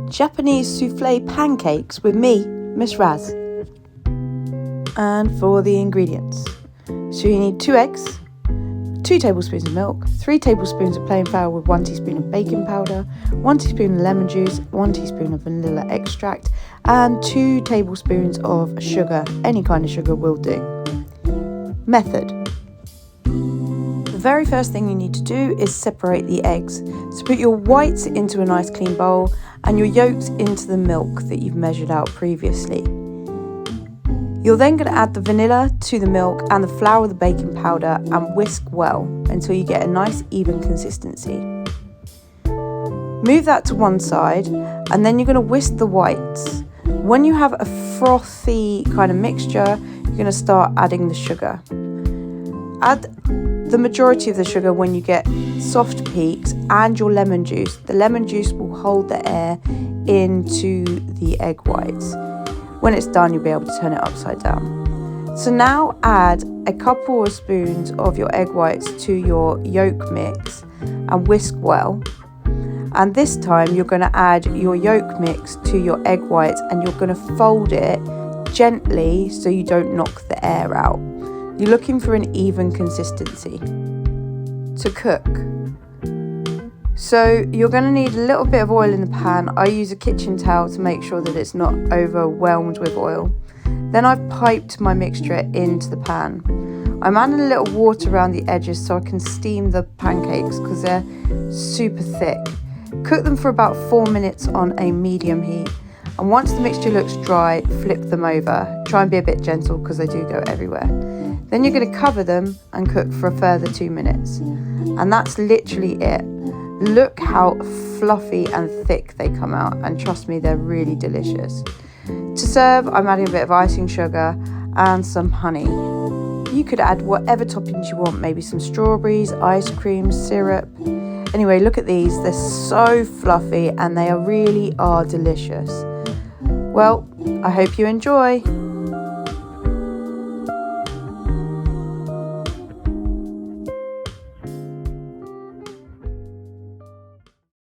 Japanese soufflé pancakes with me, Miss Raz. And for the ingredients. So you need 2 eggs, 2 tablespoons of milk, 3 tablespoons of plain flour with 1 teaspoon of baking powder, 1 teaspoon of lemon juice, 1 teaspoon of vanilla extract, and 2 tablespoons of sugar. Any kind of sugar will do. Method. The very first thing you need to do is separate the eggs. So put your whites into a nice clean bowl and your yolks into the milk that you've measured out previously. You're then going to add the vanilla to the milk and the flour with the baking powder and whisk well until you get a nice even consistency. Move that to one side and then you're going to whisk the whites. When you have a frothy kind of mixture, you're going to start adding the sugar. Add the majority of the sugar when you get soft peaks and your lemon juice. The lemon juice will hold the air into the egg whites. When it's done, you'll be able to turn it upside down. So now add a couple of spoons of your egg whites to your yolk mix and whisk well. And this time you're going to add your yolk mix to your egg whites and you're going to fold it gently so you don't knock the air out. You're looking for an even consistency. To cook. So you're going to need a little bit of oil in the pan. I use a kitchen towel to make sure that it's not overwhelmed with oil. Then I've piped my mixture into the pan. I'm adding a little water around the edges so I can steam the pancakes because they're super thick. Cook them for about 4 minutes on a medium heat. And once the mixture looks dry, flip them over. Try and be a bit gentle because they do go everywhere. Then you're going to cover them and cook for a further 2 minutes. And that's literally it. Look how fluffy and thick they come out, and trust me, they're really delicious. To serve, I'm adding a bit of icing sugar and some honey. You could add whatever toppings you want, maybe some strawberries, ice cream, syrup. Anyway, look at these, they're so fluffy and they really are delicious. Well, I hope you enjoy.